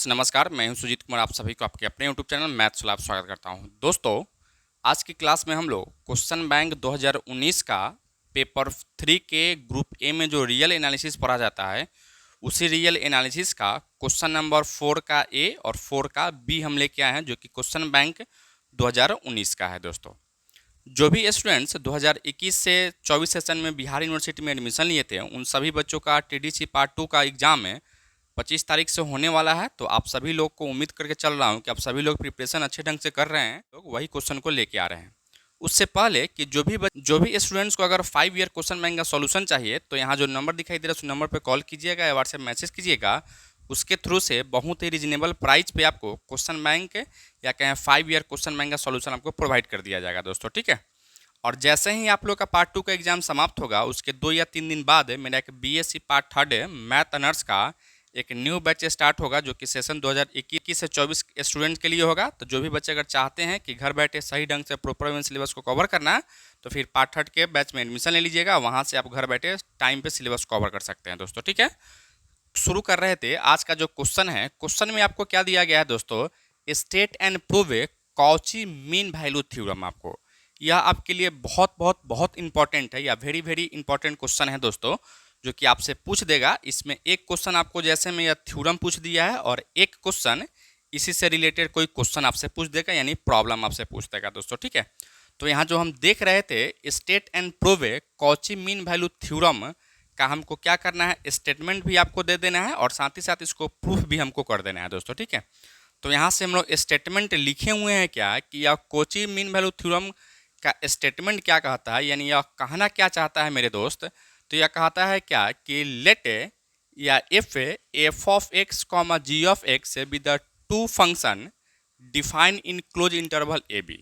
Friends नमस्कार, मैं हूं सुजीत कुमार। आप सभी को आपके अपने यूट्यूब चैनल मैथ्स लैब स्वागत करता हूं। दोस्तों, आज की क्लास में हम लोग क्वेश्चन बैंक 2019 का पेपर 3 के ग्रुप ए में जो रियल एनालिसिस पढ़ा जाता है, उसी रियल एनालिसिस का क्वेश्चन नंबर 4 का ए और 4 का बी हम लेके आए हैं, जो कि क्वेश्चन बैंक 2019 का है। दोस्तों, जो भी स्टूडेंट्स 2021 से 24 सेशन में बिहार यूनिवर्सिटी में एडमिशन लिए थे, उन सभी बच्चों का टीडीसी पार्ट 2 का एग्जाम है 25 तारीख से होने वाला है। तो आप सभी लोग को उम्मीद करके चल रहा हूं कि आप सभी लोग प्रिपरेशन अच्छे ढंग से कर रहे हैं, लोग वही क्वेश्चन को लेके आ रहे हैं। उससे पहले कि जो भी स्टूडेंट्स को अगर 5 ईयर क्वेश्चन बैंक का सॉल्यूशन चाहिए, तो यहाँ जो नंबर दिखाई दे रहा है उस नंबर पर कॉल कीजिएगा या व्हाट्सएप मैसेज कीजिएगा। उसके थ्रू से बहुत ही रिजनेबल प्राइस पे आपको क्वेश्चन बैंक या कहें 5 ईयर क्वेश्चन बैंक का सॉल्यूशन आपको प्रोवाइड कर दिया जाएगा दोस्तों, ठीक है। और जैसे ही आप लोग का पार्ट 2 का एग्जाम समाप्त होगा, उसके 2 या 3 दिन बाद मेरा एक बीएससी पार्ट 3 मैथ ऑनर्स का एक न्यू बैच स्टार्ट होगा, जो कि सेशन 2021 से 24 स्टूडेंट के लिए होगा। तो जो भी बच्चे अगर चाहते हैं कि घर बैठे सही ढंग से प्रॉपर सिलेबस को कवर करना है, तो फिर पार्ट 3 के बैच में एडमिशन ले लीजिएगा। वहाँ से आप घर बैठे टाइम पे सिलेबस कवर कर सकते हैं दोस्तों, ठीक है। शुरू कर रहे थे आज का जो क्वेश्चन है। क्वेश्चन में आपको क्या दिया गया है दोस्तों, state and prove A Cauchy mean value theorem. आपको यह आपके लिए बहुत बहुत बहुत इंपॉर्टेंट है, या वेरी वेरी इंपॉर्टेंट क्वेश्चन है दोस्तों, जो कि आपसे पूछ देगा। इसमें एक क्वेश्चन आपको जैसे में यह थ्योरम पूछ दिया है, और एक क्वेश्चन इसी से रिलेटेड कोई क्वेश्चन आपसे पूछ देगा, यानी प्रॉब्लम आपसे पूछ देगा दोस्तों, ठीक है। तो यहाँ जो हम देख रहे थे state and prove A Cauchy mean value theorem का हमको क्या करना है, स्टेटमेंट भी आपको दे देना है और साथ ही साथ इसको प्रूफ भी हमको कर देना है दोस्तों, ठीक है। तो यहाँ से हम लोग स्टेटमेंट लिखे हुए हैं क्या कि यह कॉची मीन वैल्यू थ्योरम का स्टेटमेंट क्या कहता है, यानी यह कहना क्या चाहता है मेरे दोस्त। तो यह कहता है क्या कि लेट या F of x comma ji of x with the two function define in close interval A b.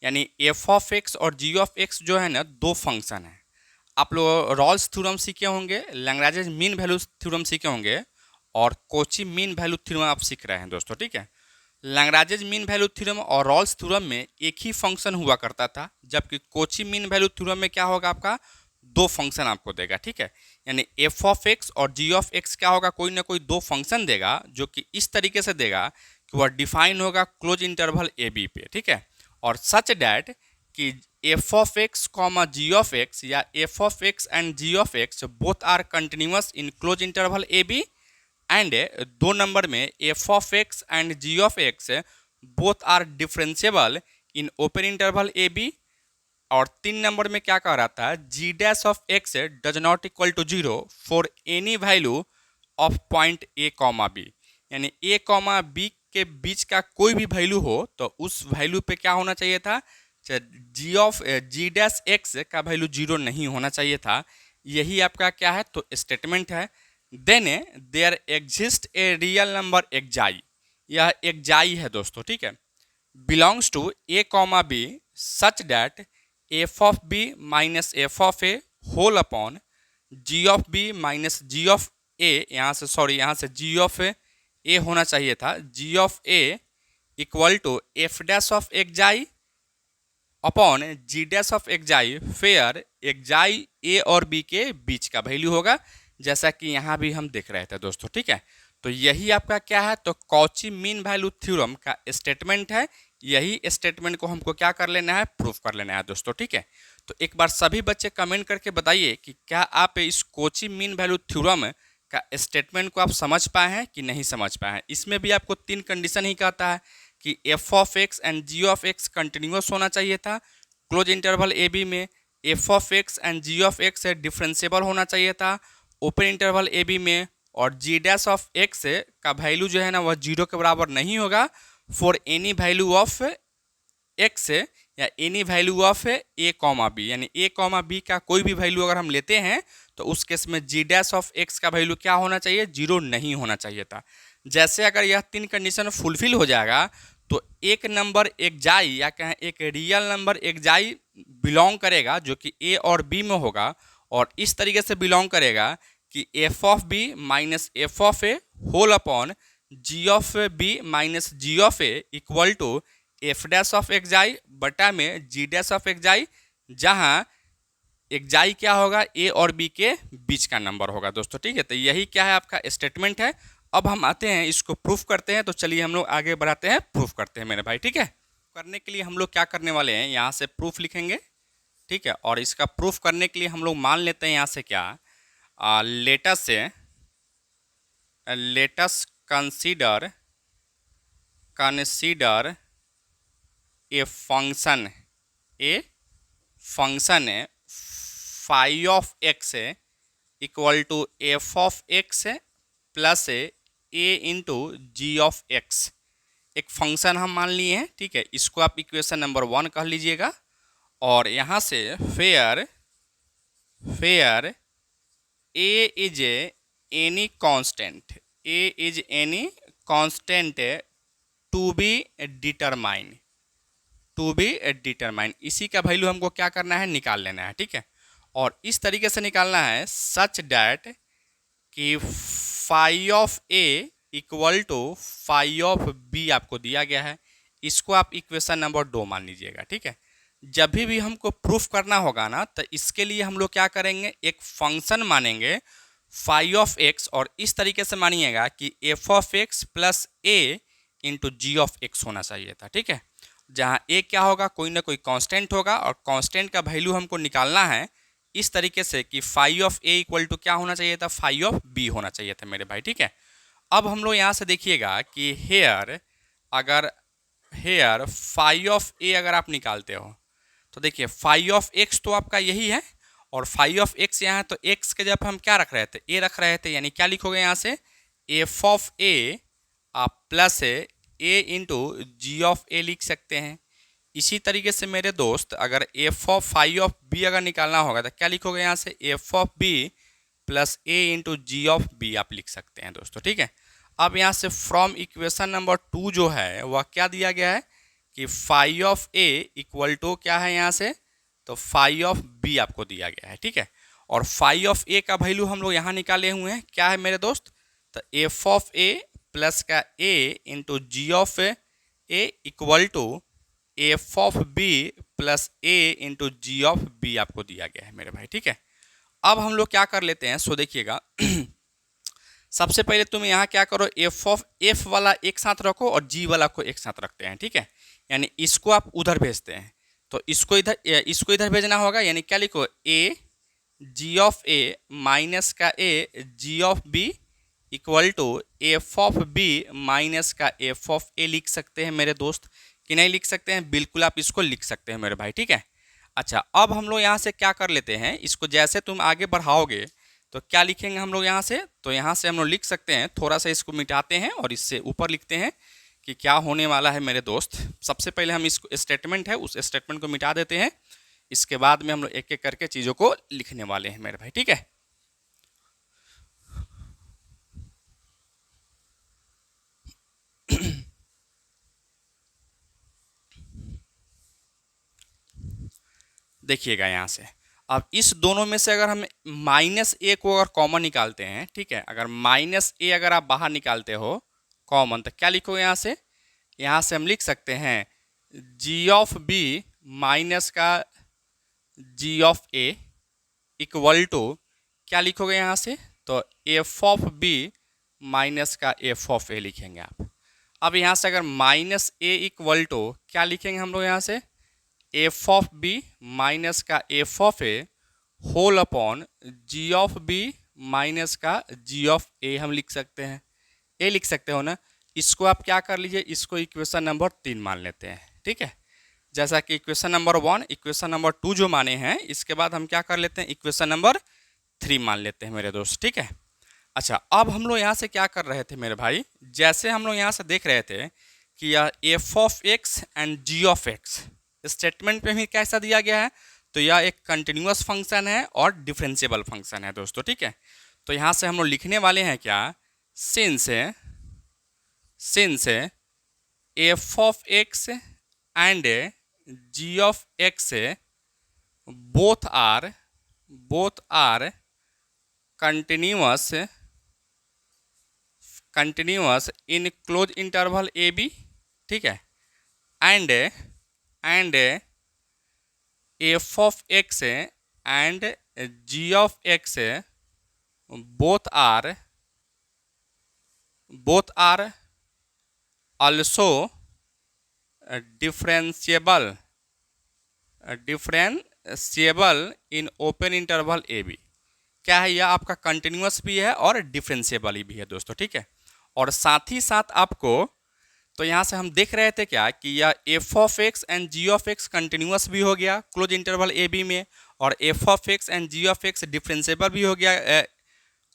यानी एफ ऑफ एक्स और जी ऑफ एक्स जो है ना, दो फंक्शन है। आप लोग रॉल्स थ्योरम सीखे होंगे, लैग्रेंज मीन वैल्यू थ्योरम सीखे होंगे, और कॉची मीन वैल्यू थ्योरम आप सीख रहे हैं दोस्तों, ठीक है। लैग्रेंज मीन वैल्यू थ्योरम और रॉल्स थ्योरम में एक ही फंक्शन हुआ करता था, जबकि कॉची मीन वैल्यू थ्योरम में क्या होगा, आपका दो फंक्शन आपको देगा, ठीक है। यानी एफ ऑफ एक्स और जी ऑफ एक्स क्या होगा, कोई ना कोई दो फंक्शन देगा, जो कि इस तरीके से देगा कि वह डिफाइन होगा क्लोज इंटरवल ए बी पे, ठीक है। और सच डैट कि F of x comma ji of X या F of x and ji of x both are continuous in close interval A B, and 2 number में F of x and ji of x both are differentiable in open interval A B. और 3 number में क्या कह रहा था, G dash of X does not equal to 0 for any value of point a comma B. यानी ए comma B के बीच का कोई भी वैल्यू हो, तो उस वैल्यू पे क्या होना चाहिए था, जी डैश एक्स का वैल्यू 0 नहीं होना चाहिए था। यही आपका क्या है, तो स्टेटमेंट है। Then there exist a real number xi. यह एक्जाई है दोस्तों, ठीक है, belongs to A comma B such that F of B minus F of A whole upon ji of B minus ji of A, यहाँ से G of A होना चाहिए था, G of A equal to F dash of xi upon ji dash of xi, where xi A और B के बीच का value होगा, जैसा कि यहाँ भी हम देख रहे थे दोस्तों, ठीक है। तो यही आपका क्या है, तो कॉची मीन वैल्यू थ्योरम का स्टेटमेंट है। यही स्टेटमेंट को हमको क्या कर लेना है, प्रूफ कर लेना है दोस्तों, ठीक है। तो एक बार सभी बच्चे कमेंट करके बताइए कि क्या आप इस कॉची मीन वैल्यू थ्योरम का स्टेटमेंट को आप समझ पाए हैं कि नहीं समझ पाए हैं। इसमें भी आपको 3 कंडीशन ही कहता है कि F of x and ji of x continuous होना चाहिए था क्लोज इंटरवल ए बी में, F of x and ji of x differentiable होना चाहिए था ओपन इंटरवल ए बी में, और जी डैश ऑफ एक्स का वैल्यू जो है ना, वह 0 के बराबर नहीं होगा for any value of X या any value of A comma B. यानी ए कॉमा बी का कोई भी वैल्यू अगर हम लेते हैं, तो उस केस में जी डैश ऑफ एक्स का वैल्यू क्या होना चाहिए, 0 नहीं होना चाहिए था। जैसे अगर यह 3 कंडीशन फुलफिल हो जाएगा, तो एक नंबर एक्जाई या कहें एक रियल नंबर एक्जाई बिलोंग करेगा, जो कि ए और बी में होगा, और इस तरीके से बिलोंग करेगा कि F of B minus F of A whole upon ji of B minus ji of A equal to F dash of xi बटा में जी डैश ऑफ एक्जाई, जहाँ एक्जाई क्या होगा, ए और बी के बीच का नंबर होगा दोस्तों, ठीक है। तो यही क्या है, आपका स्टेटमेंट है। अब हम आते हैं इसको प्रूफ करते हैं। तो चलिए हम लोग आगे बढ़ाते हैं, प्रूफ करते हैं मेरे भाई, ठीक है। करने के लिए हम लोग क्या करने वाले हैं, यहाँ से प्रूफ लिखेंगे, ठीक है। और इसका प्रूफ करने के लिए हम लोग मान लेते हैं यहाँ से क्या, let's consider a function phi of x equal to F of x plus A into ji of x. एक फंक्शन हम मान लिए हैं, ठीक है। इसको आप इक्वेशन नंबर 1 कह लीजिएगा। और यहाँ से where a is any constant to be determine. इसी का वैल्यू हमको क्या करना है, निकाल लेना है, ठीक है। और इस तरीके से निकालना है सच डैट कि phi of A equal to phi of B आपको दिया गया है। इसको आप इक्वेशन नंबर 2 मान लीजिएगा, ठीक है। जब भी हमको प्रूफ करना होगा ना, तो इसके लिए हम लोग क्या करेंगे, एक फंक्शन मानेंगे फाई ऑफ एक्स, और इस तरीके से मानिएगा कि F of x plus A into ji of x होना चाहिए था, ठीक है। जहाँ ए क्या होगा, कोई ना कोई कांस्टेंट होगा, और कांस्टेंट का वैल्यू हमको निकालना है इस तरीके से कि phi of A equal to क्या होना चाहिए था, फाई ऑफ बी होना चाहिए था मेरे भाई, ठीक है। अब हम लोग यहाँ से देखिएगा कि हेयर फाई ऑफ ए अगर आप निकालते हो तो देखिए फाई ऑफ एक्स तो आपका यही है, और फाई ऑफ एक्स यहाँ है, तो एक्स के जब हम क्या रख रहे थे, ए रख रहे थे, यानी क्या लिखोगे यहाँ से F of A plus A into ji of A लिख सकते हैं। इसी तरीके से मेरे दोस्त अगर F of phi of B अगर निकालना होगा तो क्या लिखोगे यहाँ से F of B plus A into ji of B आप लिख सकते हैं दोस्तों, ठीक है। अब यहाँ से फ्रॉम इक्वेशन नंबर 2 जो है वह क्या दिया गया है कि phi of A equal to क्या है यहाँ से, तो फाई ऑफ बी आपको दिया गया है, ठीक है। और फाई ऑफ ए का वैल्यू हम लोग यहाँ निकाले हुए हैं, क्या है मेरे दोस्त, तो एफ ऑफ ए प्लस का A into ji of A equal to F of B plus A into ji of B आपको दिया गया है मेरे भाई, ठीक है। अब हम लोग क्या कर लेते हैं, सो देखिएगा सबसे पहले तुम यहाँ क्या करो, एफ वाला एक साथ रखो और जी वाला को एक साथ रखते हैं, ठीक है। यानी इसको आप उधर भेजते हैं, तो इसको इधर भेजना होगा, यानी क्या लिखो ए जी ऑफ ए माइनस का A G of B equal to F of B minus का एफ ऑफ ए लिख सकते हैं मेरे दोस्त, कि नहीं लिख सकते हैं, बिल्कुल आप इसको लिख सकते हैं मेरे भाई, ठीक है। अच्छा, अब हम लोग यहाँ से क्या कर लेते हैं, इसको जैसे तुम आगे बढ़ाओगे तो क्या लिखेंगे हम लोग यहाँ से, तो यहाँ से हम लोग लिख सकते हैं, थोड़ा सा इसको मिटाते हैं और इससे ऊपर लिखते हैं कि क्या होने वाला है मेरे दोस्त। सबसे पहले हम इसको स्टेटमेंट है उस स्टेटमेंट को मिटा देते हैं, इसके बाद में हम लोग एक एक करके चीज़ों को लिखने वाले हैं मेरे भाई, ठीक है। देखिएगा यहाँ से, अब इस दोनों में से अगर हम माइनस ए को अगर कॉमन निकालते हैं, ठीक है, अगर माइनस ए अगर आप बाहर निकालते हो कॉमन, तो क्या लिखोगे यहाँ से हम लिख सकते हैं जी ऑफ बी माइनस का g of A equal to क्या लिखोगे यहाँ से, तो एफ ऑफ बी माइनस का एफ ऑफ ए लिखेंगे आप। अब यहाँ से अगर माइनस ए इक्वल टू क्या लिखेंगे हम लोग यहाँ से एफ ऑफ बी माइनस का F of A whole upon ji of B minus का जी ऑफ ए हम लिख सकते हैं, ए लिख सकते हो ना। इसको आप क्या कर लीजिए, इसको इक्वेशन नंबर 3 मान लेते हैं, ठीक है। जैसा कि इक्वेशन नंबर 1 इक्वेशन नंबर 2 जो माने हैं, इसके बाद हम क्या कर लेते हैं, इक्वेशन नंबर 3 मान लेते हैं मेरे दोस्त, ठीक है। अच्छा, अब हम लोग यहाँ से क्या कर रहे थे मेरे भाई, जैसे हम लोग यहाँ से देख रहे थे कि यह f of x and ji of x statement में भी कैसा दिया गया है, तो यह एक कंटिन्यूअस फंक्शन है और डिफरेंशिएबल फंक्शन है दोस्तों, ठीक है। तो यहाँ से हम लोग लिखने वाले हैं क्या, since f of x and ji of x both are continuous in close interval A b, ठीक है, and f of x and ji of x both both are also differentiable in open interval A b. क्या है, यह आपका continuous भी है और differentiable भी है दोस्तों, ठीक है। और साथ ही साथ आपको, तो यहाँ से हम देख रहे थे क्या कि यह f of x and ji of x continuous भी हो गया क्लोज इंटरवल ए बी में, और f of x and ji of x differentiable भी हो गया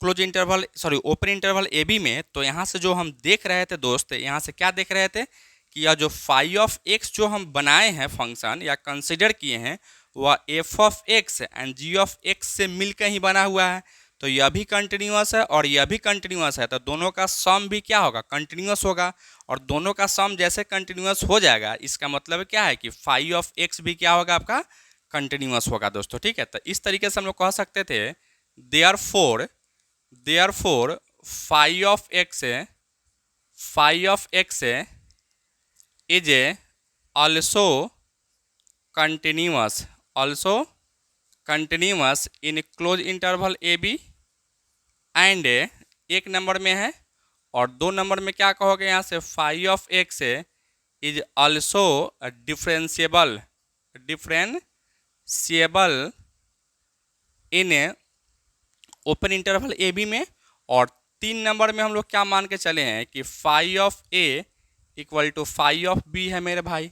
close interval open interval A B में। तो यहाँ से जो हम देख रहे थे दोस्त, यहाँ से क्या देख रहे थे कि यह जो फाई ऑफ एक्स जो हम बनाए हैं फंक्शन या कंसिडर किए हैं, वह f of x and ji of x से मिलकर ही बना हुआ है। तो यह भी कंटिन्यूअस है और यह भी कंटिन्यूअस है, तो दोनों का सम भी क्या होगा, कंटिन्यूअस होगा। और दोनों का सम जैसे कंटिन्यूअस हो जाएगा, इसका मतलब क्या है कि फाई ऑफ एक्स भी क्या होगा, आपका कंटिन्यूअस होगा दोस्तों, ठीक है। तो इस तरीके से हम लोग कह सकते थे therefore phi of x is a also continuous in close interval A B and एक नंबर में है। और 2 नंबर में क्या कहोगे, यहाँ से phi of x is also differentiable in open interval A B में। और 3 नंबर में हम लोग क्या मान के चले हैं कि phi of A equal to phi of b है मेरे भाई।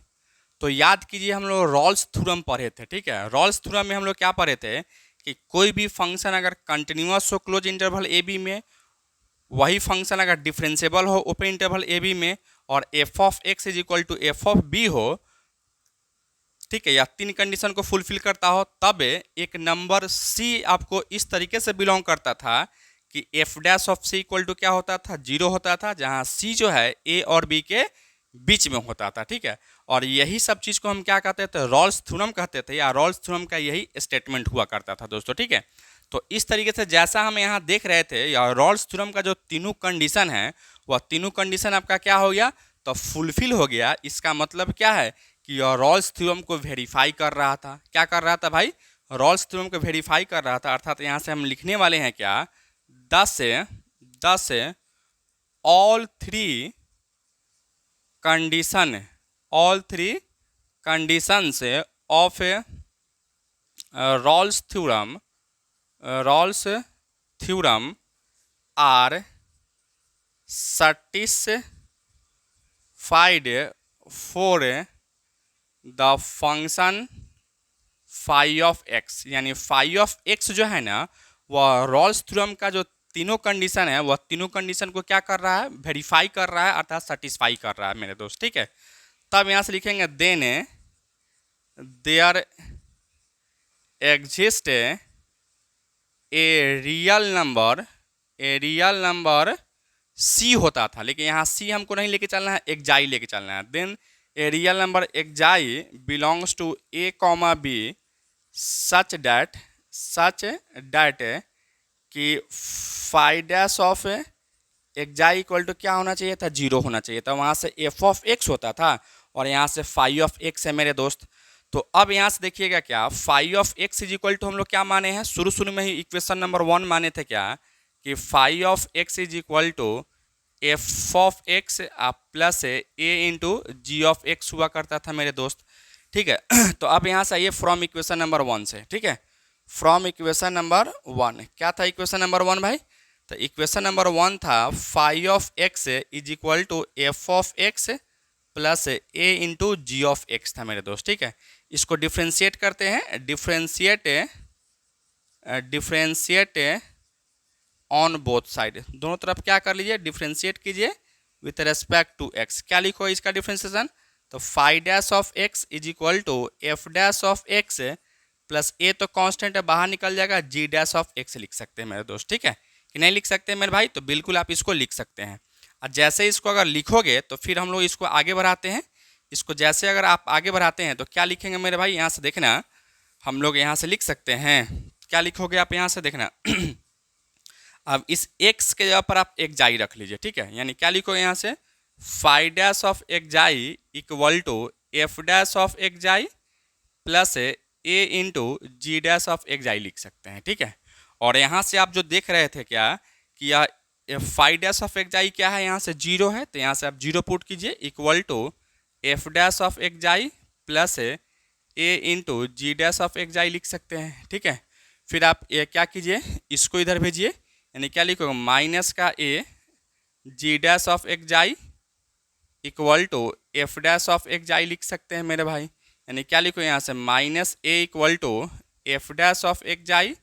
तो याद कीजिए, हम लोग रॉल्स थ्योरम पढ़े थे, ठीक है। रॉल्स थ्योरम में हम लोग क्या पढ़े थे कि कोई भी फंक्शन अगर कंटिन्यूअस हो क्लोज इंटरवल ए बी में, वही फंक्शन अगर डिफरेंशिएबल हो ओपन इंटरवल ए बी में, और f of x is equal to F of b हो, ठीक है, या 3 कंडीशन को फुलफिल करता हो, तब एक नंबर सी आपको इस तरीके से बिलोंग करता था कि F dash of c equal to क्या होता था, 0 होता था, जहां सी जो है ए और बी के बीच में होता था, ठीक है। और यही सब चीज़ को हम क्या कहते थे, रॉल्स थ्योरम कहते थे, या रॉल्स थ्योरम का यही स्टेटमेंट हुआ करता था दोस्तों, ठीक है। तो इस तरीके से जैसा हम यहाँ देख रहे थे, या रॉल्स थ्योरम का जो तीनों कंडीशन है, वह तीनों कंडीशन आपका क्या हो गया, तो फुलफिल हो गया। इसका मतलब क्या है कि यह रॉल्स थ्योरम को वेरीफाई कर रहा था। क्या कर रहा था भाई, रॉल्स थ्योरम को वेरीफाई कर रहा था। अर्थात यहाँ से हम लिखने वाले हैं क्या, 10 all three conditions of Rolle's theorem are satisfied for the function phi of x. यानी फाई ऑफ एक्स जो है ना, वह रॉल्स थ्योरम का जो तीनों कंडीशन है, वह तीनों कंडीशन को क्या कर रहा है, वेरीफाई कर रहा है, अर्थात सेटिस्फाई कर रहा है मेरे दोस्त, ठीक है। तब यहाँ से लिखेंगे then there exist a real number c होता था, लेकिन यहाँ सी हमको नहीं लेके चलना है, एक्जाई लेके चलना है। Then a real number X I belongs to A comma B such that कि phi dash of एक्जाई equal to क्या होना चाहिए था, 0 होना चाहिए था। वहाँ से एफ ऑफ एक्स होता था और यहाँ से फाई ऑफ एक्स है मेरे दोस्त। तो अब यहाँ से देखिएगा क्या, phi of x is equal to हम लोग क्या माने हैं, शुरू में ही इक्वेशन नंबर 1 माने थे क्या, कि phi of x is equal to F of x plus A into ji of x हुआ करता था मेरे दोस्त, ठीक है। तो अब यहाँ से आइए फ्रॉम इक्वेशन नंबर 1 से, ठीक है। फ्रॉम इक्वेशन नंबर 1 क्या था, इक्वेशन नंबर 1 भाई, तो इक्वेशन नंबर 1 था phi of x is equal to F of x plus A into ji of x था मेरे दोस्त, ठीक है। इसको डिफ्रेंशिएट करते हैं, डिफ्रेंशिएट ऑन बोथ साइड, दोनों तरफ क्या कर लीजिए, डिफ्रेंशिएट कीजिए विथ रेस्पेक्ट टू एक्स। क्या लिखो इसका डिफ्रेंशिएशन, तो phi dash of x is equal to F dash of x plus A तो कांस्टेंट है, बाहर निकल जाएगा, जी डैश ऑफ एक्स लिख सकते हैं मेरे दोस्त, ठीक है कि नहीं लिख सकते हैं मेरे भाई, तो बिल्कुल आप इसको लिख सकते हैं। और जैसे इसको अगर लिखोगे तो फिर हम लोग इसको आगे बढ़ाते हैं। इसको जैसे अगर आप आगे बढ़ाते हैं तो क्या लिखेंगे मेरे भाई, यहाँ से देखना, हम लोग यहाँ से लिख सकते हैं, क्या लिखोगे आप यहाँ से देखना। अब इस x के जगह पर आप एक्जाई रख लीजिए, ठीक है। यानी क्या लिखोगे यहाँ से, phi dash of एक्जाई equal to F dash of xi plus A into ji dash of xi लिख सकते हैं, ठीक है। और यहाँ से आप जो देख रहे थे क्या, कि यह फाइव डैश ऑफ एक्स आई क्या है, यहाँ से 0 है तो यहाँ से आप 0 पुट कीजिए, equal to F dash of x I plus A into ji dash of x I लिख सकते हैं। ठीक है, फिर आप ये क्या कीजिए, इसको इधर भेजिए, यानी क्या लिखोगे, माइनस का A G dash of x I equal to F dash of x I लिख सकते हैं मेरे भाई। यानी क्या लिखो यहाँ से, minus A equal to F dash of x आई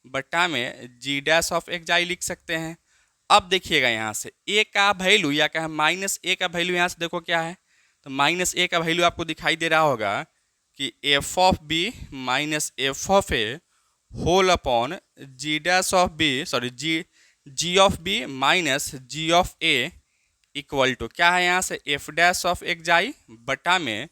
बटा में जी डैश ऑफ एक्स आई लिख सकते हैं। अब देखिएगा यहाँ से ए का वैल्यू या क्या है, माइनस ए का वैल्यू यहाँ से देखो क्या है, तो माइनस ए का वैल्यू आपको दिखाई दे रहा होगा कि F of B minus F of A whole upon ji dash of b, sorry g of B minus ji of A equal to क्या है यहाँ से, एफ डैश ऑफ एक्स आई बटा में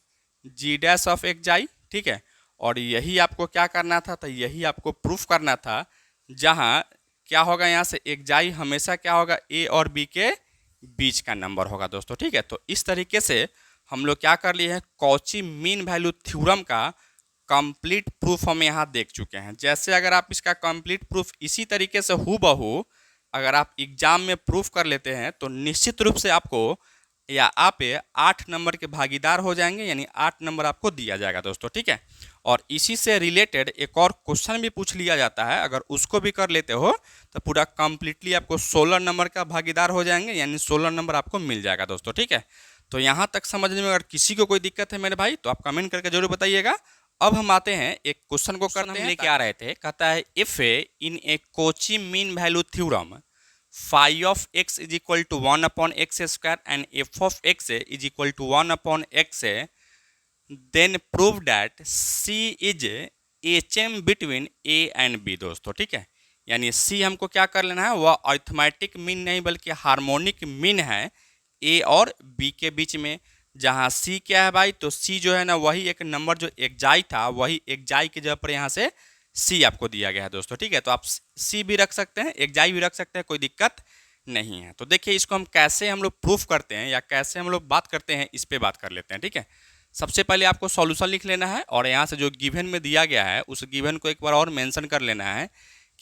जी डैश ऑफ एक्स आई। ठीक है, और यही आपको क्या करना था, तो यही आपको प्रूफ करना था, जहाँ क्या होगा यहाँ से एक्स आई हमेशा क्या होगा, ए और बी के बीच का नंबर होगा दोस्तों। ठीक है, तो इस तरीके से हम लोग क्या कर लिए हैं, कॉची मीन वैल्यू थ्योरम का कंप्लीट प्रूफ हम यहाँ देख चुके हैं। जैसे अगर आप इसका कंप्लीट प्रूफ इसी तरीके से हूबहू अगर आप एग्जाम में प्रूफ कर लेते हैं तो निश्चित रूप से आपको या आप 8 नंबर के भागीदार हो जाएंगे, यानी 8 नंबर आपको दिया जाएगा दोस्तों। ठीक है, और इसी से रिलेटेड एक और क्वेश्चन भी पूछ लिया जाता है, अगर उसको भी कर लेते हो तो पूरा कंप्लीटली आपको 16 नंबर का भागीदार हो जाएंगे, यानी 16 नंबर आपको मिल जाएगा दोस्तों। ठीक है, तो यहाँ तक समझने में अगर किसी को कोई दिक्कत है मेरे भाई तो आप कमेंट करके जरूर बताइएगा। अब हम आते हैं एक क्वेश्चन को करते हैं, लेके आ रहे थे, कहता है if in a Cauchy mean value theorem phi of x is equal to 1 upon x square and f of x is equal to 1 upon x, then prove that c is H M between a and b दोस्तों। ठीक है, यानी सी हमको क्या कर लेना है, वह अरिथमेटिक मीन नहीं बल्कि हार्मोनिक मीन है ए और बी के बीच में। जहाँ सी क्या है भाई, तो सी जो है ना वही एक नंबर जो एक्जाई था, वही एक्जाई की जगह पर यहाँ से सी आपको दिया गया है दोस्तों। ठीक है, तो आप सी भी रख सकते हैं, एक्जाई भी रख सकते हैं, कोई दिक्कत नहीं है। तो देखिए इसको हम कैसे हम लोग प्रूफ करते हैं या कैसे हम लोग बात करते हैं, इस पे बात कर लेते हैं। ठीक है, सबसे पहले आपको सॉल्यूशन लिख लेना है और यहाँ से जो गिवन में दिया गया है उस गिवन को एक बार और मेंशन कर लेना है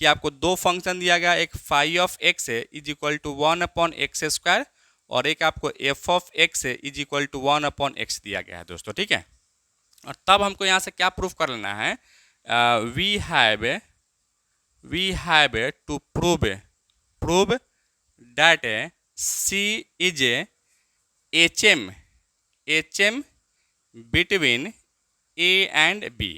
कि आपको दो फंक्शन दिया गया, एक phi of x is equal to 1 upon x square और एक आपको f of x is equal to 1 upon x दिया गया है दोस्तों। ठीक है, और तब हमको यहाँ से क्या प्रूफ कर लेना है, we have to prove that c is H M between a and b.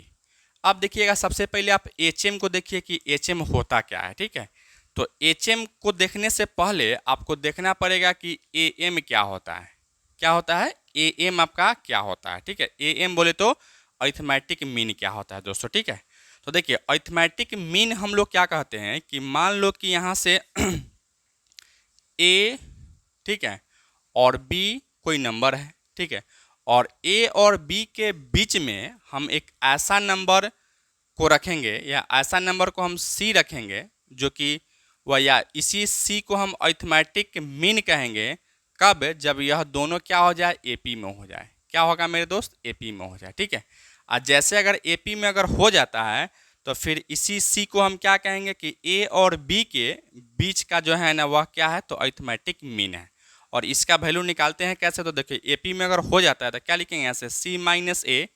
अब देखिएगा सबसे पहले आप एच एम को देखिए कि एच एम होता क्या है। ठीक है, तो एच एम को देखने से पहले आपको देखना पड़ेगा कि ए एम क्या होता है, क्या होता है ए एम आपका क्या होता है। ठीक है, ए एम बोले तो अरिथमेटिक मीन क्या होता है दोस्तों। ठीक है, तो देखिए अरिथमेटिक मीन हम लोग क्या कहते हैं कि मान लो कि यहाँ से ए, ठीक है, और बी कोई नंबर है। ठीक है, और ए और बी के बीच में हम एक ऐसा नंबर को रखेंगे या ऐसा नंबर को हम सी रखेंगे जो कि वह, या इसी सी को हम अरिथमेटिक मीन कहेंगे कब, जब यह दोनों क्या हो जाए, एपी में हो जाए। क्या होगा मेरे दोस्त, एपी में हो जाए। ठीक है, और जैसे अगर एपी में अगर हो जाता है तो फिर इसी सी को हम क्या कहेंगे कि ए और बी के बीच का जो है ना वह क्या है, तो अरिथमेटिक मीन है। और इसका वैल्यू निकालते हैं कैसे, तो देखिए एपी में अगर हो जाता है तो क्या लिखेंगे, यहाँ से C minus A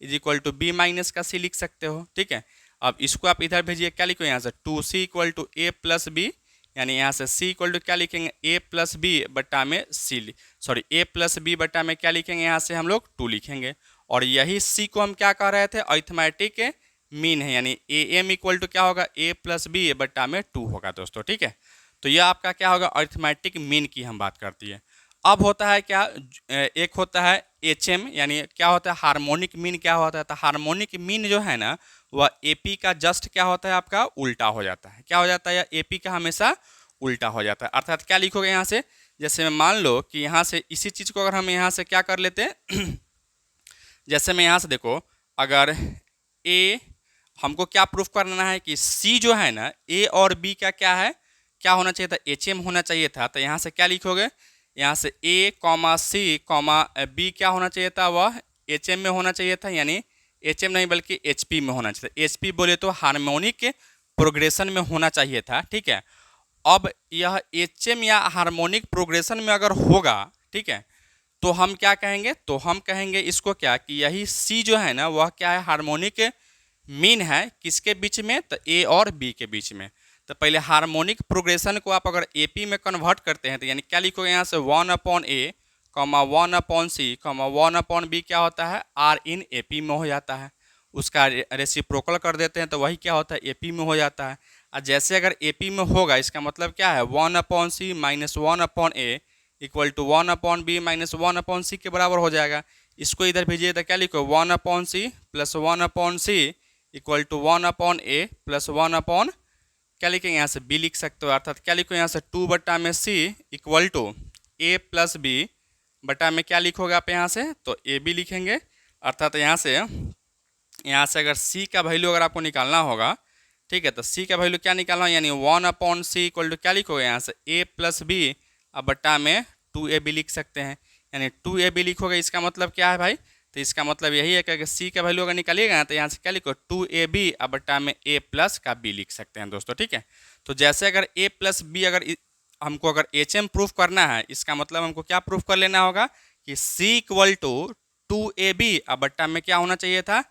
is equal to B minus का सी लिख सकते हो। ठीक है, अब इसको आप इधर भेजिए, क्या लिखो यहाँ से 2c equal to a plus b, यानी यहाँ से c इक्वल टू क्या लिखेंगे, ए प्लस बी बटा में सी, सॉरी ए प्लस बी बटा में क्या लिखेंगे, यहाँ से हम लोग 2 लिखेंगे। और यही c को हम क्या कह रहे थे, अरिथमेटिक मीन है, यानी ए एम इक्वल टू क्या होगा, ए प्लस बी बटा में 2 होगा दोस्तों। ठीक है, तो यह आपका क्या होगा, अरिथमेटिक मीन की हम बात करती है। अब होता है क्या, एक होता है एच एम, यानी क्या होता है हार्मोनिक मीन क्या होता है, तो हार्मोनिक मीन जो है ना वह एपी का जस्ट क्या होता है, आपका उल्टा हो जाता है। क्या हो जाता है, एपी का हमेशा उल्टा हो जाता है। अर्थात क्या लिखोगे यहाँ से, जैसे मान लो कि यहाँ से इसी चीज़ को अगर हम यहाँ से क्या कर लेते हैं जैसे मैं यहाँ से देखो, अगर ए हमको क्या प्रूफ करना है कि सी जो है ना ए और बी का क्या है, क्या होना चाहिए था, एच एम होना चाहिए था। तो यहाँ से क्या लिखोगे, यहाँ से ए कॉमा सी कॉमा बी क्या होना चाहिए था, वह एच एम में होना चाहिए था, यानी एच एम नहीं बल्कि एच पी में होना चाहिए। एच पी बोले तो हार्मोनिक प्रोग्रेशन में होना चाहिए था। ठीक है, अब यह HM या हार्मोनिक प्रोग्रेशन में अगर होगा, ठीक है, तो हम क्या कहेंगे, तो हम कहेंगे इसको क्या कि यही C जो है ना वह क्या है, हार्मोनिक मीन है किसके बीच में, तो A और B के बीच में। तो पहले हार्मोनिक प्रोग्रेशन को आप अगर AP में कन्वर्ट करते हैं तो यानी क्या लिखोगे यहाँ से 1/A, 1/C, 1/B क्या होता है, R इन AP में हो जाता है। उसका रेसिप्रोकल कर देते हैं तो वही क्या होता है, AP में हो जाता है। और जैसे अगर AP में होगा इसका मतलब क्या है, 1/C minus 1/A equal to 1/B minus 1/C के बराबर हो जाएगा। इसको इधर भेजिए तो क्या लिखो, 1/C plus 1/C equal to 1/A plus 1 क्या लिखेंगे यहाँ से B लिख सकते हो, अर्थात क्या लिखो यहाँ से 2/C equal to A plus B बटा में क्या लिखोगे आप यहाँ से, तो AB लिखेंगे। अर्थात यहाँ से अगर C का वैल्यू अगर आपको निकालना होगा, ठीक है, तो C का वैल्यू क्या निकालना है, यानी 1/C इक्वल टू क्या लिखोगे यहाँ से A प्लस B अब बटा में 2AB लिख सकते हैं। यानी 2AB लिखोगे, इसका मतलब क्या है भाई, तो इसका मतलब यही है कि C का वैल्यू अगर निकालिएगा ना तो यहाँ से क्या लिखो 2AB अब बटा में A प्लस का B लिख सकते हैं दोस्तों, ठीक है। तो जैसे अगर A प्लस B अगर हमको अगर HM प्रूफ करना है, इसका मतलब हमको क्या प्रूफ कर लेना होगा कि C इक्वल टू 2AB अब बट्टा में क्या होना चाहिए था,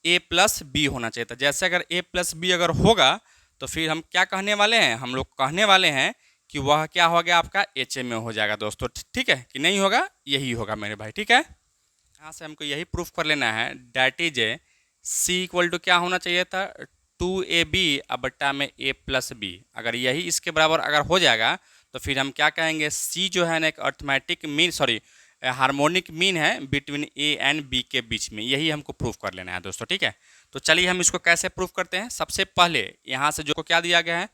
A प्लस B होना चाहिए था। जैसे अगर A प्लस B अगर होगा तो फिर हम क्या कहने वाले हैं, हम लोग कहने वाले हैं कि वह क्या हो गया आपका HM में हो जाएगा दोस्तों, ठीक है कि नहीं होगा, यही होगा मेरे भाई, ठीक है। यहाँ से हमको यही प्रूफ कर लेना है, that is C equal to क्या होना चाहिए था, 2AB अब बट्टा में A प्लस B। अगर यही इसके बराबर अगर हो जाएगा तो फिर हम क्या कहेंगे, C जो है ना एक अर्थमेटिक मीन हार्मोनिक मीन है बिटवीन A एंड B के बीच में, यही हमको प्रूफ कर लेना है दोस्तों, ठीक है। तो चलिए हम इसको कैसे प्रूफ करते हैं। सबसे पहले यहाँ से जो क्या दिया गया है,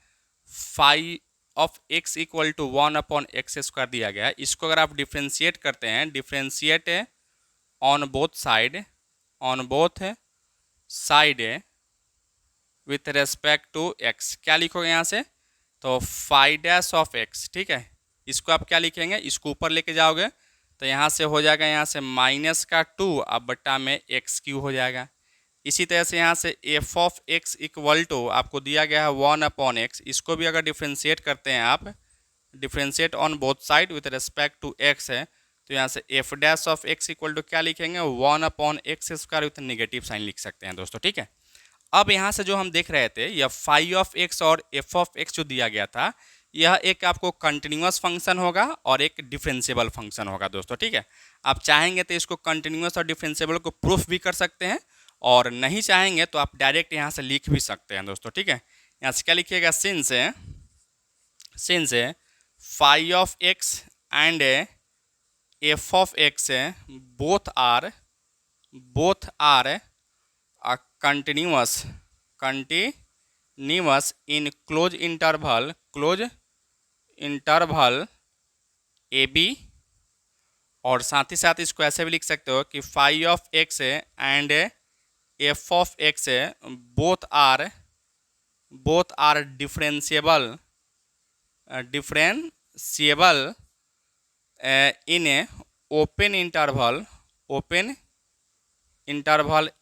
phi of x equal to 1/x² दिया गया है। इसको अगर आप डिफ्रेंशिएट करते हैं, differentiate on both side with respect to x, क्या लिखोगे यहाँ से, तो फाई डैश ऑफ x, ठीक है। इसको आप क्या लिखेंगे, इसको ऊपर लेके जाओगे तो यहाँ से हो जाएगा, यहाँ से -2 अब बट्टा में x³ हो जाएगा। इसी तरह से यहाँ से f of x equal to आपको दिया गया है 1/x, इसको भी अगर डिफ्रेंशिएट करते हैं आप, differentiate on both side with respect to x है, तो यहाँ से f dash of x equal to क्या लिखेंगे, 1/x² विथ नेगेटिव साइन लिख सकते हैं दोस्तों, ठीक है। अब यहाँ से जो हम देख रहे थे, यह फाई ऑफ x और f ऑफ x जो दिया गया था, यह एक आपको कंटिन्यूअस फंक्शन होगा और एक डिफरेंशिएबल फंक्शन होगा दोस्तों, ठीक है। आप चाहेंगे तो इसको कंटिन्यूअस और डिफरेंशिएबल को प्रूफ भी कर सकते हैं, और नहीं चाहेंगे तो आप डायरेक्ट यहाँ से लिख भी सकते हैं दोस्तों, ठीक है। यहाँ से क्या लिखिएगा, since phi of x and f of x both are continuous in close interval AB, और साथ ही साथ इसको ऐसे भी लिख सकते हो कि phi of x and f of x both are differentiable in a open interval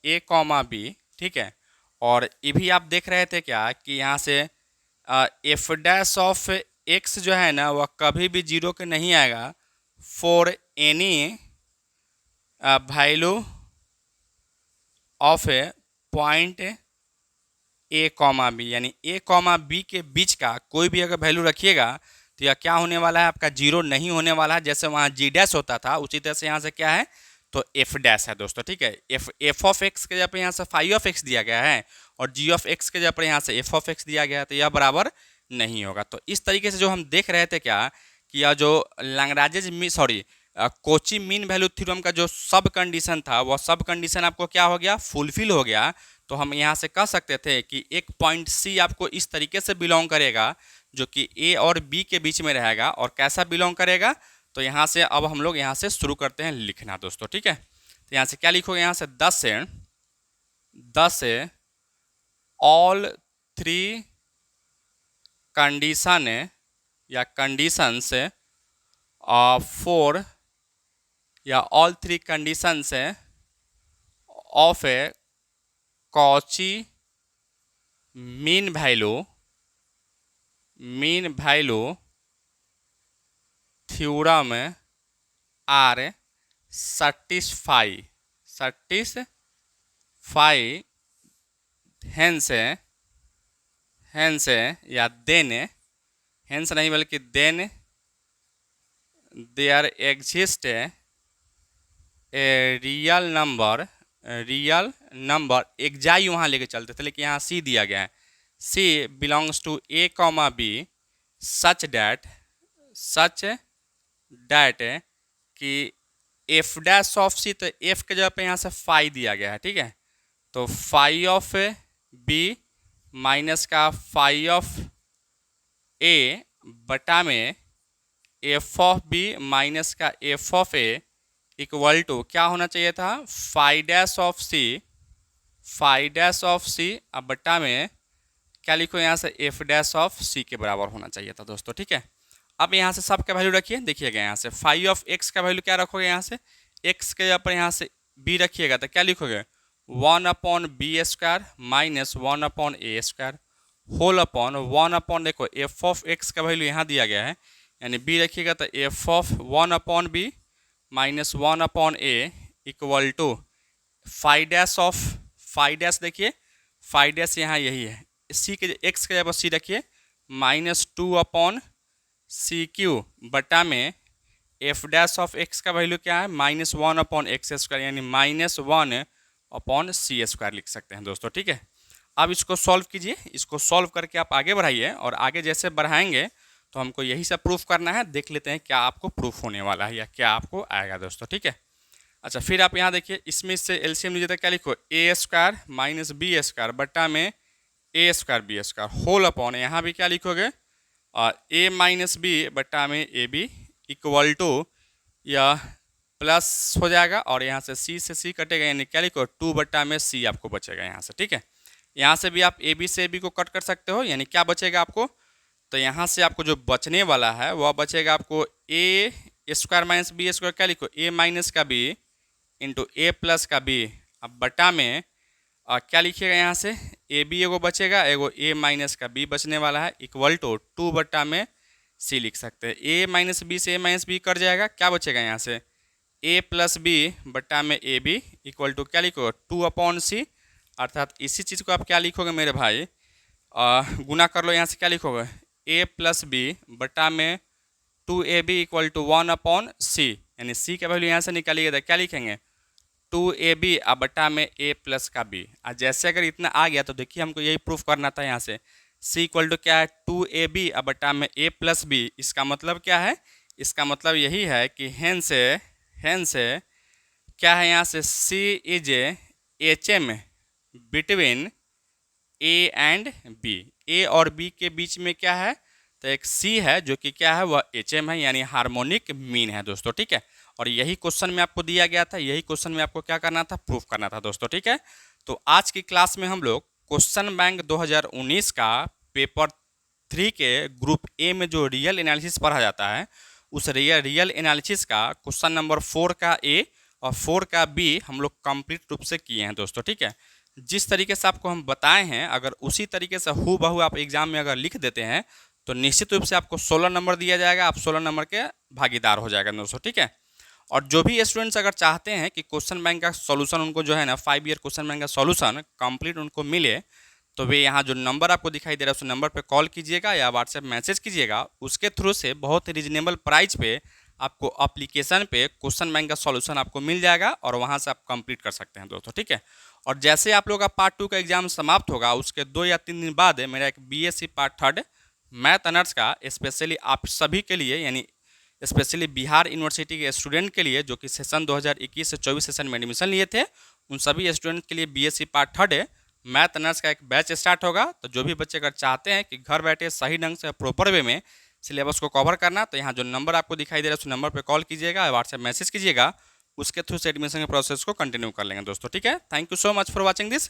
A, B, ठीक है। और ये भी आप देख रहे थे क्या कि यहाँ से f डैश ऑफ x जो है ना वह कभी भी 0 के नहीं आएगा for any value of A point A, B, यानी A, B के बीच का कोई भी अगर वैल्यू रखिएगा तो यह क्या होने वाला है, आपका 0 नहीं होने वाला है। जैसे वहाँ G डैश होता था उसी तरह से यहाँ से क्या है, तो f डैश है दोस्तों, ठीक है। f ऑफ x के जगह पर यहाँ से फाई ऑफ x दिया गया है और g ऑफ x के जगह पर यहाँ से f ऑफ x दिया गया है, तो यह बराबर नहीं होगा। तो इस तरीके से जो हम देख रहे थे क्या कि यह जो लैग्रांजेज कोची मीन वैल्यू थ्योरम का जो सब कंडीशन था, वह सब कंडीशन आपको क्या हो गया, फुलफिल हो गया। तो हम यहाँ से कह सकते थे कि एक पॉइंट C आपको इस तरीके से बिलोंग करेगा जो कि A और B के बीच में रहेगा। और कैसा बिलोंग करेगा, तो यहाँ से अब हम लोग यहाँ से शुरू करते हैं लिखना दोस्तों, ठीक है। तो यहाँ से क्या लिखोगे, यहाँ से 10 से ऑल 3 कंडीशन या कंडीशंस 4 या all 3 conditions of a Cauchy mean value mean value theorem are satisfy hence या देन, हेंस नहीं बल्कि then there exist a real number एक्जाई वहाँ लेके चलते थे, लेकिन यहाँ सी दिया गया है। C belongs to A comma B such that कि एफ डैश ऑफ सी, तो एफ के जगह पे यहाँ से फाई दिया गया है, ठीक है। तो फाई ऑफ बी माइनस का फाई ऑफ ए बटा में एफ ऑफ बी माइनस का F of A equal to क्या होना चाहिए था, फाई डैश ऑफ सी अब बटा में क्या लिखो यहाँ से एफ डैश ऑफ सी के बराबर होना चाहिए था दोस्तों, ठीक है। अब यहाँ से सब का वैल्यू रखिए, देखिएगा यहाँ से फाई ऑफ एक्स का वैल्यू क्या रखोगे, यहाँ से एक्स के पर यहाँ से बी रखिएगा तो क्या लिखोगे 1/b² minus 1/a² whole upon 1 देखो एफ ऑफ एक्स का वैल्यू यहाँ दिया गया है, यानी बी रखिएगा तो f of 1/b minus 1/a equal to phi dash देखिए फाई डैश यहाँ यही है, सी के एक्स के जगह सी रखिए -2/c³ बटा में एफ डैश ऑफ एक्स का वैल्यू क्या है -1/x², यानी -1/c² लिख सकते हैं दोस्तों, ठीक है। अब इसको सॉल्व कीजिए, इसको सॉल्व करके आप आगे बढ़ाइए, और आगे जैसे बढ़ाएंगे तो हमको यही सब प्रूफ करना है। देख लेते हैं क्या आपको प्रूफ होने वाला है या क्या आपको आएगा दोस्तों, ठीक है। अच्छा, फिर आप यहाँ देखिए, इसमें से एलसीएम लीजिए तो क्या लिखो a² माइनस b² बटा में a² b² होल अपॉन, यहाँ भी क्या लिखोगे a माइनस बी बटा में ए बी इक्वल टू यह प्लस हो जाएगा, और यहाँ से c कटेगा, यानी क्या लिखो 2 बटा में c आपको बचेगा यहाँ से, ठीक है। यहाँ से भी आप ए बी से बी को कट कर सकते हो, यानी क्या बचेगा आपको, तो यहाँ से आपको जो बचने वाला है वह बचेगा आपको a² माइनस b² क्या लिखो a माइनस का b इंटू ए प्लस का b, अब बटा में क्या लिखिएगा यहाँ से ए बी एगो बचेगा, एगो ए माइनस का b बचने वाला है इक्वल टू 2 बटा में c लिख सकते हैं। a माइनस बी से a माइनस बी कट जाएगा, क्या बचेगा यहाँ से a प्लस बी बटा में ए बी इक्वल टू क्या लिखो 2/c, अर्थात इसी चीज़ को आप क्या लिखोगे मेरे भाई, गुना कर लो, यहाँ से क्या लिखोगे a प्लस बी बटा में 2ab इक्वल टू 1/c, यानी c का वैल्यू यहाँ से निकालिएगा क्या लिखेंगे 2ab अब बटा में a प्लस का b। जैसे अगर इतना आ गया तो देखिए हमको यही प्रूफ करना था, यहाँ से c इक्वल टू क्या है 2ab अब बटा में a प्लस b। इसका मतलब क्या है, इसका मतलब यही है कि हेंस क्या है, यहाँ से c is HM between a and b, a और b के बीच में क्या है, तो एक c है जो कि क्या है वह HM है, यानी हार्मोनिक मीन है दोस्तों, ठीक है। और यही क्वेश्चन में आपको दिया गया था, यही क्वेश्चन में आपको क्या करना था, प्रूफ करना था दोस्तों, ठीक है। तो आज की क्लास में हम लोग क्वेश्चन बैंक 2019 का पेपर 3 के ग्रुप ए में जो रियल एनालिसिस पढ़ा जाता है, उस रियल एनालिसिस का क्वेश्चन नंबर 4 का ए और 4 का बी हम लोग कंप्लीट रूप से किए हैं दोस्तों, ठीक है। जिस तरीके से आपको हम बताए हैं, अगर उसी तरीके से हूबहू आप एग्जाम में अगर लिख देते हैं तो निश्चित रूप से आपको 16 नंबर दिया जाएगा, आप 16 नंबर के भागीदार हो जाएगा दोस्तों, ठीक है। और जो भी स्टूडेंट्स अगर चाहते हैं कि क्वेश्चन बैंक का सॉल्यूशन उनको जो है ना 5 ईयर क्वेश्चन बैंक का सॉल्यूशन कंप्लीट उनको मिले, तो वे यहाँ जो नंबर आपको दिखाई दे रहा है उस नंबर पे कॉल कीजिएगा या व्हाट्सएप मैसेज कीजिएगा, उसके थ्रू से बहुत ही रिजनेबल प्राइस पे आपको एप्लीकेशन पे क्वेश्चन बैंक का सॉल्यूशन आपको मिल जाएगा, और वहाँ से आप कंप्लीट कर सकते हैं दोस्तों, ठीक है। और जैसे आप लोग का पार्ट 2 का एग्जाम समाप्त होगा, उसके 2 या 3 दिन बाद मेरा एक BSc पार्ट 3 मैथ ऑनर्स का स्पेशली आप सभी के लिए, यानी स्पेशली बिहार यूनिवर्सिटी के स्टूडेंट के लिए जो कि सेशन 2021 से 24 सेशन में एडमिशन लिए थे, उन सभी स्टूडेंट के लिए BSc पार्ट 3 मैथ ऑनर्स का एक बैच स्टार्ट होगा। तो जो भी बच्चे अगर चाहते हैं कि घर बैठे सही ढंग से प्रॉपर वे में सिलेबस को कवर करना, तो यहाँ जो नंबर आपको दिखाई दे रहा है उस नंबर पर कॉल कीजिएगा, व्हाट्सएप मैसेज कीजिएगा, उसके थ्रू से एडमिशन के प्रोसेस को कंटिन्यू कर लेंगे दोस्तों, ठीक है। Thank you so much for watching this.